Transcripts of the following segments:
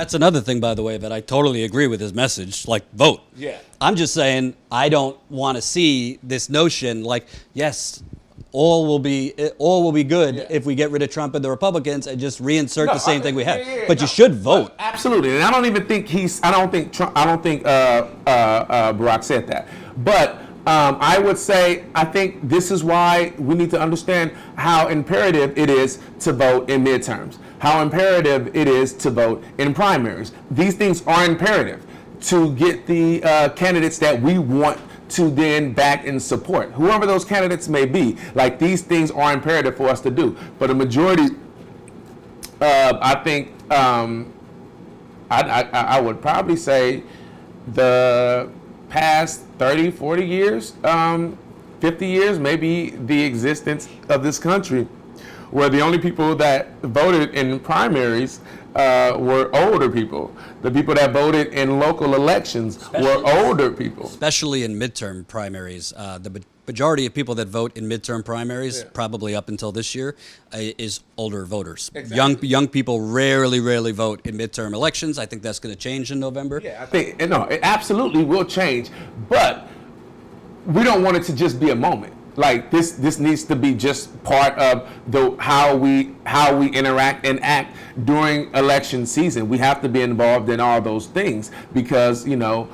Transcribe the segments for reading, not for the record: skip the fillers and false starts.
That's another thing, by the way, that I totally agree with his message, like vote. Yeah. I'm just saying I don't want to see this notion like, yes, all will be good if we get rid of Trump and the Republicans and just reinsert the same thing we had. But you should vote. Absolutely, and I don't even think I don't think Trump. I don't think Barack said that. But I would say I think this is why we need to understand how imperative it is to vote in midterms. How imperative it is to vote in primaries. These things are imperative to get the candidates that we want to then back and support, whoever those candidates may be. Like, these things are imperative for us to do. But a majority, I think, I would probably say the past 30, 40 years, 50 years, maybe the existence of this country, where the only people that voted in primaries were older people. The people that voted in local elections were older people. Especially in midterm primaries. The majority of people that vote in midterm primaries, probably up until this year, is older voters. Exactly. Young people rarely vote in midterm elections. I think that's going to change in November. Yeah, I think, no, it absolutely will change, but we don't want it to just be a moment. Like, this needs to be just part of how we interact and act during election season. We have to be involved in all those things because what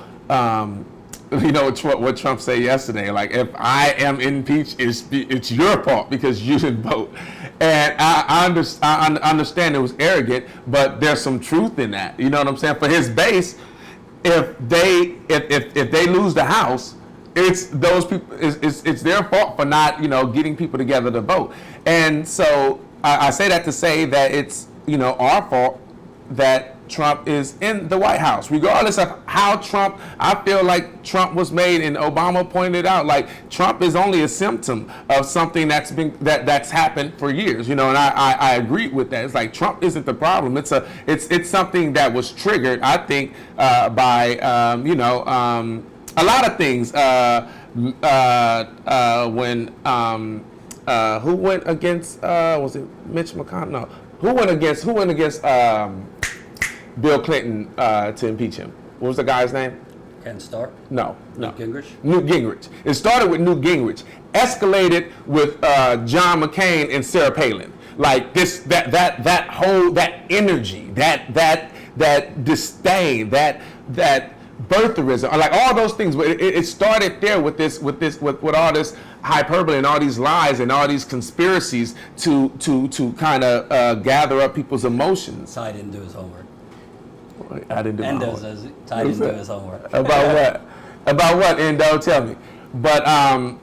Trump said yesterday. Like, if I am impeached, it's your fault because you didn't vote. And I understand it was arrogant, but there's some truth in that. You know what I'm saying? For his base, if they lose the House, it's those people. It's their fault for not, getting people together to vote. And so I say that to say that it's, our fault that Trump is in the White House, regardless of how I feel like Trump was made, and Obama pointed out, like, Trump is only a symptom of something that's happened for years, and I agree with that. It's like Trump isn't the problem. It's something that was triggered, I think, by a lot of things. When who went against was it Mitch McConnell? No, who went against Bill Clinton to impeach him? What was the guy's name? Ken Starr? No. Newt Gingrich? Newt Gingrich. It started with Newt Gingrich, escalated with John McCain and Sarah Palin. Like, that energy, that disdain, that birtherism, like all those things. It started there with all this hyperbole and all these lies and all these conspiracies to kind of gather up people's emotions. Ty didn't do his homework. I didn't do my Endo homework. says Ty didn't do his homework. About what? About what, Endo? Tell me. But I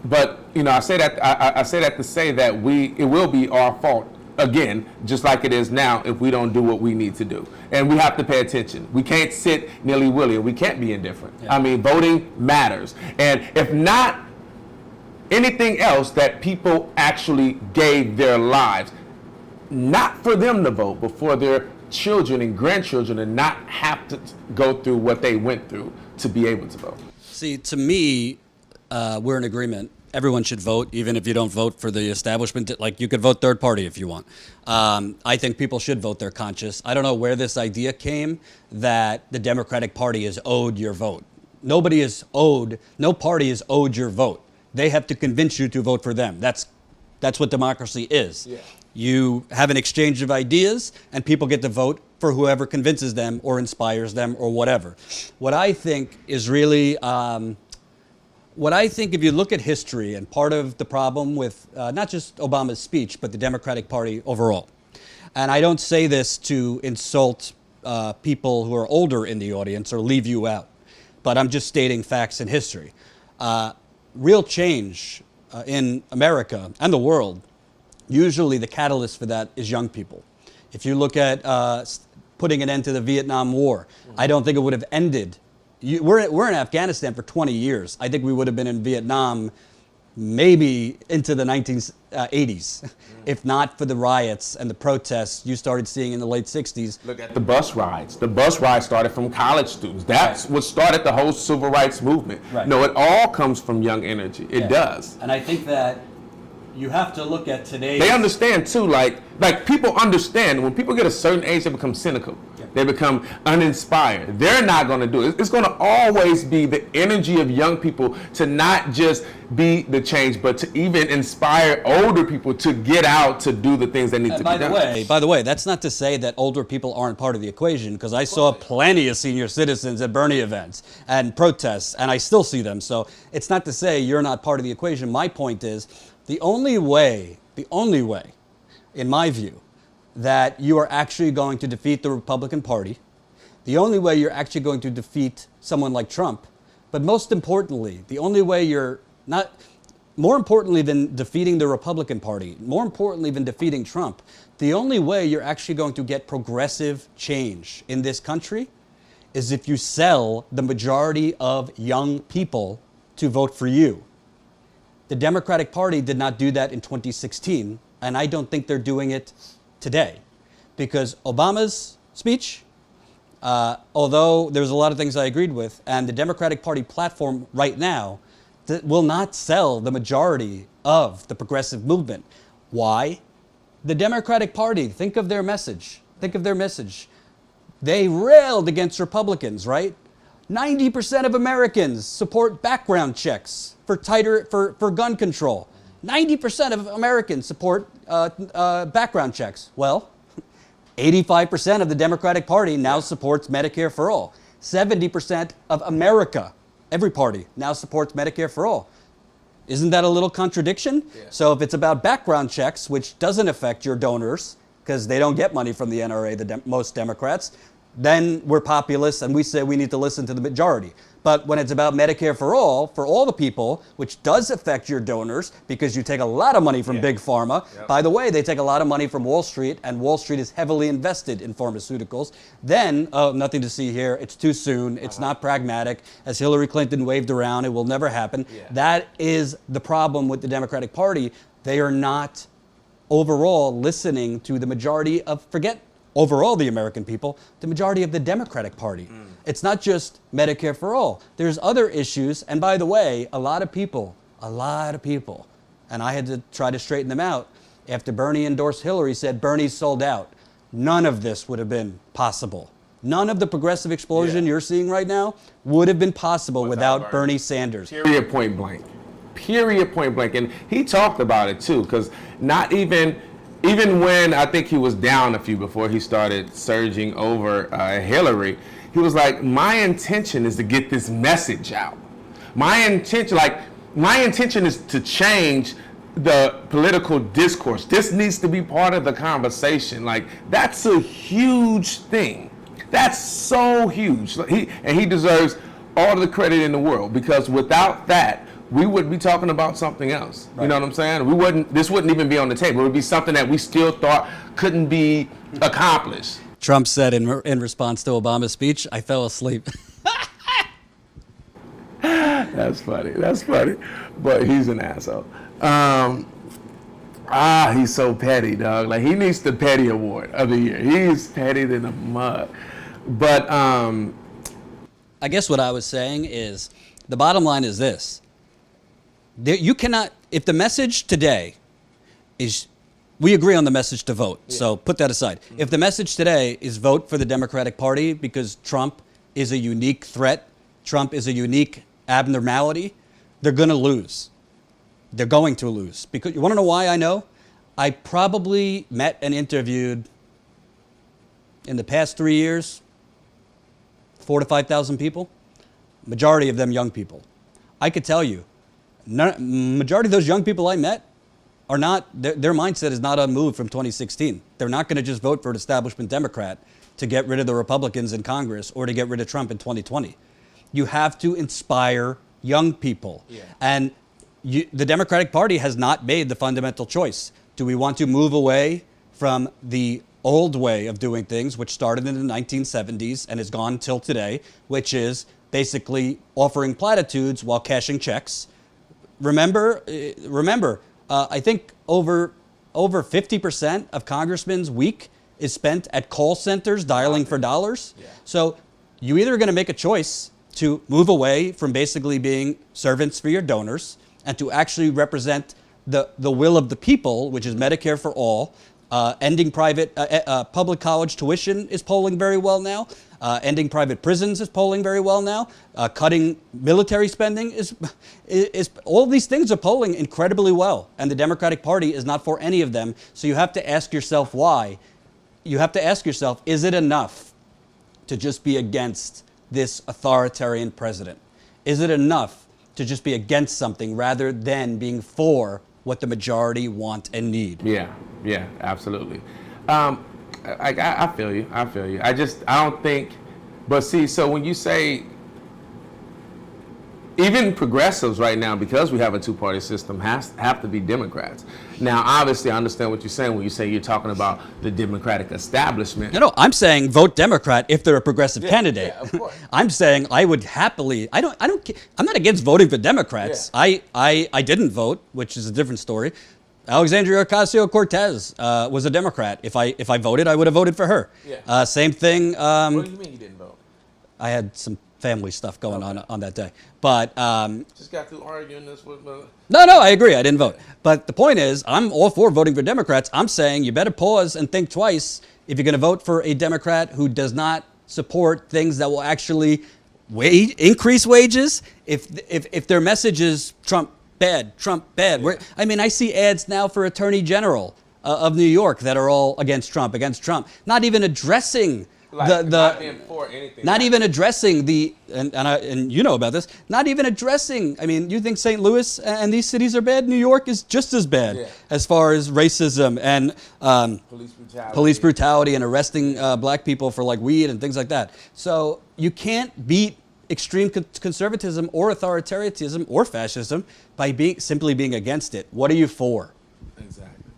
say that to say that it will be our fault again, just like it is now, if we don't do what we need to do. And we have to pay attention. We can't sit nilly-willy. We can't be indifferent. Yeah. I mean, voting matters. And if not anything else, that people actually gave their lives, not for them to vote, but for their children and grandchildren, and not have to go through what they went through to be able to vote. See, to me, we're in agreement. Everyone should vote, even if you don't vote for the establishment. Like, you could vote third party if you want. I think people should vote their conscience. I don't know where this idea came that the Democratic Party is owed your vote. No party is owed your vote. They have to convince you to vote for them. That's what democracy is. Yeah. You have an exchange of ideas, and people get to vote for whoever convinces them or inspires them or whatever. What I think is really... if you look at history, and part of the problem with not just Obama's speech, but the Democratic Party overall, and I don't say this to insult people who are older in the audience or leave you out, but I'm just stating facts in history. Real change in America and the world, usually the catalyst for that is young people. If you look at putting an end to the Vietnam War, I don't think it would have ended. We're in Afghanistan for 20 years. I think we would have been in Vietnam maybe into the 1980s, if not for the riots and the protests you started seeing in the late 60s. Look at the bus rides. The bus rides started from college students. That's what started the whole civil rights movement. Right. No, it all comes from young energy. It does. And I think that you have to look at today's... They understand too, like people understand when people get a certain age, they become cynical. Yeah. They become uninspired. They're not going to do it. It's going to always be the energy of young people to not just be the change, but to even inspire older people to get out to do the things that need to be done. By the way, that's not to say that older people aren't part of the equation, because I saw plenty of senior citizens at Bernie events and protests, and I still see them. So it's not to say you're not part of the equation. My point is, the only way, in my view, that you are actually going to defeat the Republican Party, the only way you're actually going to defeat someone like Trump, but most importantly, the only way you're not, more importantly than defeating the Republican Party, more importantly than defeating Trump, the only way you're actually going to get progressive change in this country is if you sell the majority of young people to vote for you. The Democratic Party did not do that in 2016, and I don't think they're doing it today, because Obama's speech, although there's a lot of things I agreed with, and the Democratic Party platform right now will not sell the majority of the progressive movement. Why? The Democratic Party, think of their message. They railed against Republicans, right? 90% of Americans support background checks for gun control. 90% of Americans support background checks. Well, 85% of the Democratic Party now supports Medicare for all. 70% of America, every party, now supports Medicare for all. Isn't that a little contradiction? Yeah. So if it's about background checks, which doesn't affect your donors, because they don't get money from the NRA, most Democrats, then we're populists and we say we need to listen to the majority. But when it's about Medicare for all the people, which does affect your donors because you take a lot of money from Big Pharma. Yep. By the way, they take a lot of money from Wall Street, and Wall Street is heavily invested in pharmaceuticals. Then, nothing to see here. It's too soon. It's not pragmatic. As Hillary Clinton waved around, it will never happen. Yeah. That is the problem with the Democratic Party. They are not overall listening to the majority of, forget overall the American people, the majority of the Democratic Party. It's not just Medicare for all. There's other issues, and by the way, a lot of people, and I had to try to straighten them out, after Bernie endorsed Hillary, said Bernie's sold out. None of this would have been possible. None of the progressive explosion you're seeing right now would have been possible without Bernie Sanders. Period, point blank. And he talked about it too, because not even when I think he was down a few before he started surging over Hillary, he was like, my intention is to get this message out. My intention is to change the political discourse. This needs to be part of the conversation. Like, that's a huge thing. That's so huge. He deserves all the credit in the world, because without that, we would be talking about something else. Right. You know what I'm saying? This wouldn't even be on the table. It would be something that we still thought couldn't be accomplished. Trump said in response to Obama's speech, I fell asleep. That's funny. But he's an asshole. He's so petty, dog. Like, he needs the petty award of the year. He's petty than a mug. But I guess what I was saying is, the bottom line is this. You cannot, if the message today is, we agree on the message to vote, so put that aside. Mm-hmm. If the message today is vote for the Democratic Party because Trump is a unique threat, Trump is a unique abnormality, they're going to lose. They're going to lose. Because you want to know why I know? I probably met and interviewed in the past 3 years 4,000 to 5,000 people, majority of them young people. I could tell you, majority of those young people I met are not, their mindset is not unmoved from 2016. They're not going to just vote for an establishment Democrat to get rid of the Republicans in Congress or to get rid of Trump in 2020. You have to inspire young people. Yeah. And the Democratic Party has not made the fundamental choice. Do we want to move away from the old way of doing things, which started in the 1970s and has gone till today, which is basically offering platitudes while cashing checks? Remember, I think over 50% of congressmen's week is spent at call centers dialing for dollars. Yeah. So you either are going to make a choice to move away from basically being servants for your donors and to actually represent the will of the people, which is Medicare for all, Ending public college tuition is polling very well now. Ending private prisons is polling very well now. Cutting military spending is all of these things are polling incredibly well, and the Democratic Party is not for any of them. So you have to ask yourself why. You have to ask yourself, is it enough to just be against this authoritarian president? Is it enough to just be against something rather than being for what the majority want and need? Yeah, absolutely. I feel you. I don't think, but see, so when you say, even progressives right now, because we have a two-party system, have to be Democrats. Now, obviously, I understand what you're saying when you say you're talking about the Democratic establishment. No, I'm saying vote Democrat if they're a progressive candidate. Yeah, of course. I'm saying I would happily. I'm not against voting for Democrats. Yeah. I didn't vote, which is a different story. Alexandria Ocasio-Cortez was a Democrat. If I voted, I would have voted for her. Yeah. Same thing. What do you mean you didn't vote? I had some family stuff going on that day. But Just got through arguing this with. No, I agree. I didn't vote. But the point is, I'm all for voting for Democrats. I'm saying you better pause and think twice if you're going to vote for a Democrat who does not support things that will actually increase wages. If their message is Trump bad. Yeah. I see ads now for Attorney General of New York that are all against Trump. Not even addressing not being for anything. Not even addressing and you know about this. Not even addressing. You think St. Louis and these cities are bad? New York is just as bad as far as racism and police brutality and arresting black people for like weed and things like that. So you can't beat extreme conservatism or authoritarianism or fascism by simply being against it. What are you for? Exactly.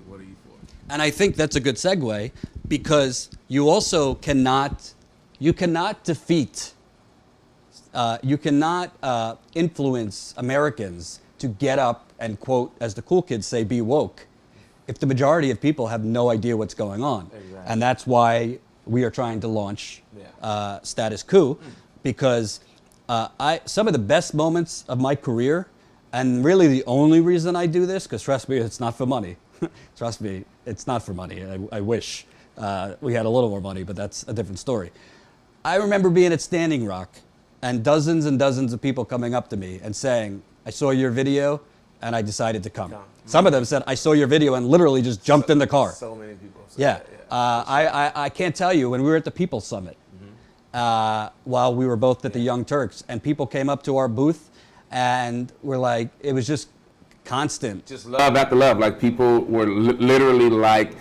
What are you for? And I think that's a good segue, because you also cannot defeat, you cannot influence Americans to get up and, quote, as the cool kids say, be woke, if the majority of people have no idea what's going on. Exactly. And that's why we are trying to launch Status Coup, because some of the best moments of my career, and really the only reason I do this, because trust me, it's not for money. Trust me, it's not for money. I wish we had a little more money, but that's a different story. I remember being at Standing Rock and dozens of people coming up to me and saying, I saw your video and I decided to come. Some of them said, I saw your video and literally just jumped in the car. So many people said that. I can't tell you, when we were at the People's Summit, while we were both at the Young Turks, and people came up to our booth and were like, it was just constant. Just love after love. Like, people were literally like,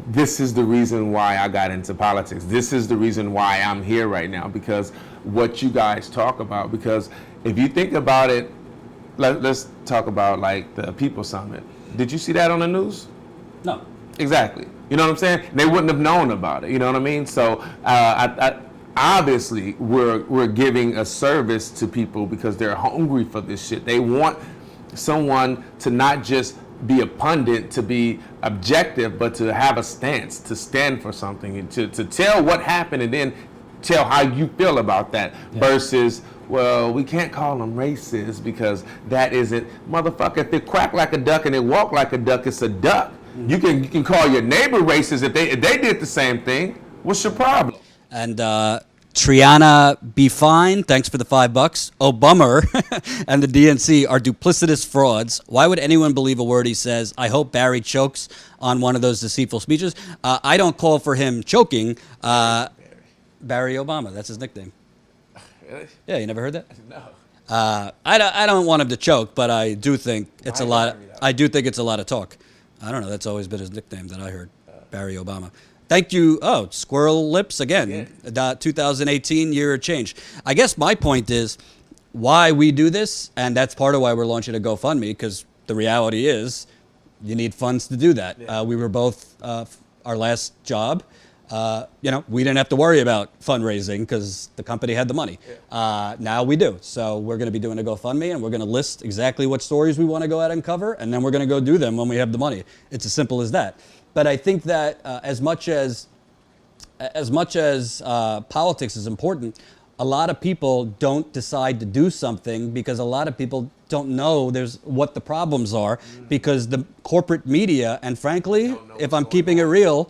this is the reason why I got into politics. This is the reason why I'm here right now, because what you guys talk about. Because if you think about it, let's talk about like the People's Summit. Did you see that on the news? No. Exactly. You know what I'm saying? They wouldn't have known about it. You know what I mean? So obviously we're giving a service to people because they're hungry for this shit. They want someone to not just be a pundit, to be objective, but to have a stance, to stand for something, and to tell what happened and then tell how you feel about that, versus, well, we can't call them racist because that isn't, motherfucker, if they quack like a duck and they walk like a duck, it's a duck. You can call your neighbor racist if they did the same thing. What's your problem? And Triana Be Fine, thanks for the $5. Obama and the DNC are duplicitous frauds. Why would anyone believe a word he says? I hope Barry chokes on one of those deceitful speeches. I don't call for him choking. Barry Obama, that's his nickname. Really? Yeah, you never heard that? No. I don't want him to choke, but I do think it's a lot. I do think it's a lot of talk. I don't know. That's always been his nickname that I heard. Barry Obama. Thank you. Oh, Squirrel Lips again. Yeah. 2018 year of change. I guess my point is why we do this, and that's part of why we're launching a GoFundMe, because the reality is you need funds to do that. Yeah. We were both our last job. We didn't have to worry about fundraising because the company had the money. Yeah. Now we do. So we're going to be doing a GoFundMe, and we're going to list exactly what stories we want to go out and cover, and then we're going to go do them when we have the money. It's as simple as that. But I think that as much as politics is important, a lot of people don't decide to do something because a lot of people don't know what the problems are, because the corporate media, and frankly, if I'm keeping it real,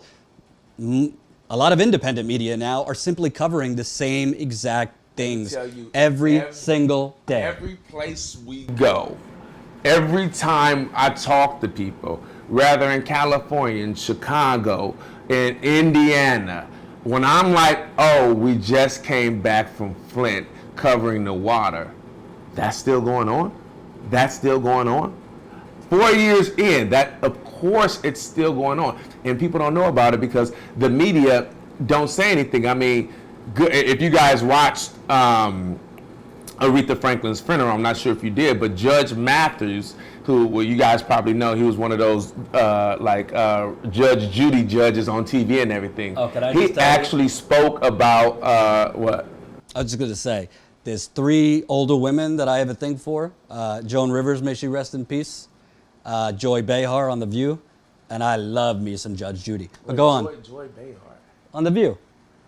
a lot of independent media now are simply covering the same exact things tell you, every single day. Every place we go, every time I talk to people, rather in California, in Chicago, in Indiana, when I'm like, oh, we just came back from Flint covering the water, that's still going on? That's still going on? 4 years in, that of course it's still going on. And people don't know about it because the media don't say anything. I mean, if you guys watched Aretha Franklin's funeral, I'm not sure if you did, but Judge Matthews, who, well, you guys probably know, he was one of those Judge Judy judges on TV and everything. Oh, can I just he tell you? actually spoke about what? I was just going to say, there's 3 older women that I have a thing for. Joan Rivers, may she rest in peace. Joy Behar on The View. And I love me some Judge Judy. But go on. Joy Behar. On The View.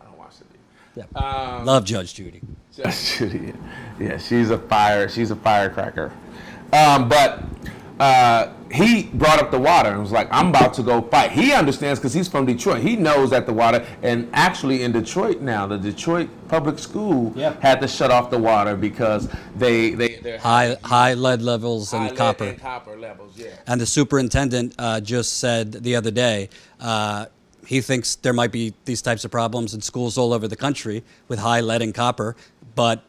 I don't watch the View. Yeah. Love Judge Judy. Judge Judy. Yeah, she's a firecracker. But he brought up the water and was like, I'm about to go fight. He understands because he's from Detroit. He knows that the water, and actually in Detroit now, the Detroit public school had to shut off the water because they're High lead levels and lead copper. and copper levels, yeah. And the superintendent just said the other day, he thinks there might be these types of problems in schools all over the country with high lead and copper, but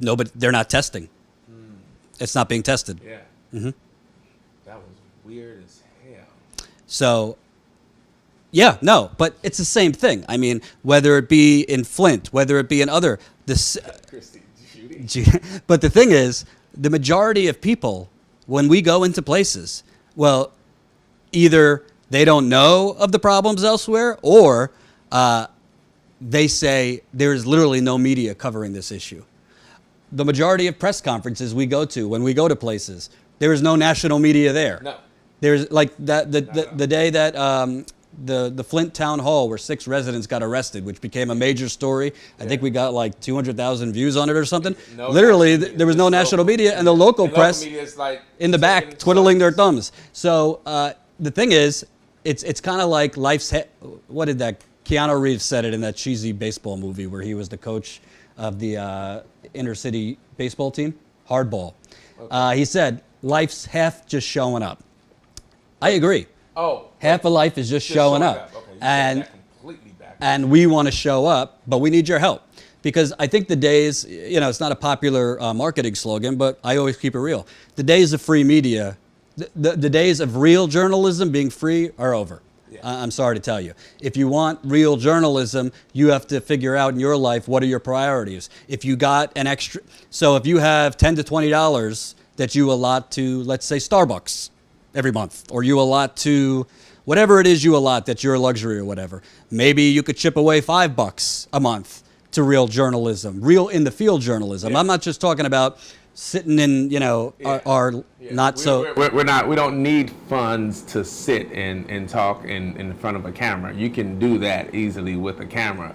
they're not testing. It's not being tested. Yeah. That was weird as hell. So, yeah, no, but it's the same thing. I mean, whether it be in Flint, whether it be in other, Christy, Judy. but the thing is, the majority of people, when we go into places, well, either they don't know of the problems elsewhere, or they say there's literally no media covering this issue. The majority of press conferences we go to, when we go to places, there is no national media there. No. There's like that the day that the Flint town hall where 6 residents got arrested, which became a major story. I think we got like 200,000 views on it or something. No Literally, national media. there was no Just national local media, and the local press media is like in the back taking twiddling their shots. thumbs. So the thing is, it's kind of like what did that Keanu Reeves said it in that cheesy baseball movie where he was the coach of the inner city baseball team, Hardball. Okay. He said, life's half just showing up. I agree. Oh. Half of life is just showing up. Okay, you and said that completely back. and we want to show up, but we need your help. Because I think the days, it's not a popular marketing slogan, but I always keep it real. The days of free media, the days of real journalism being free are over. Yeah. I'm sorry to tell you. If you want real journalism, you have to figure out in your life, what are your priorities? If you got an extra, so if you have $10 to $20 that you allot to, let's say, Starbucks every month, or you allot to whatever it is you allot that's your luxury or whatever, maybe you could chip away $5 a month to real journalism, real in the field journalism. Yeah. I'm not just talking about sitting in, our not so. We don't need funds to sit and talk in front of a camera. You can do that easily with a camera.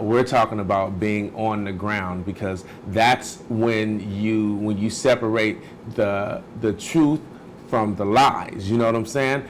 We're talking about being on the ground, because that's when you separate the truth from the lies. You know what I'm saying?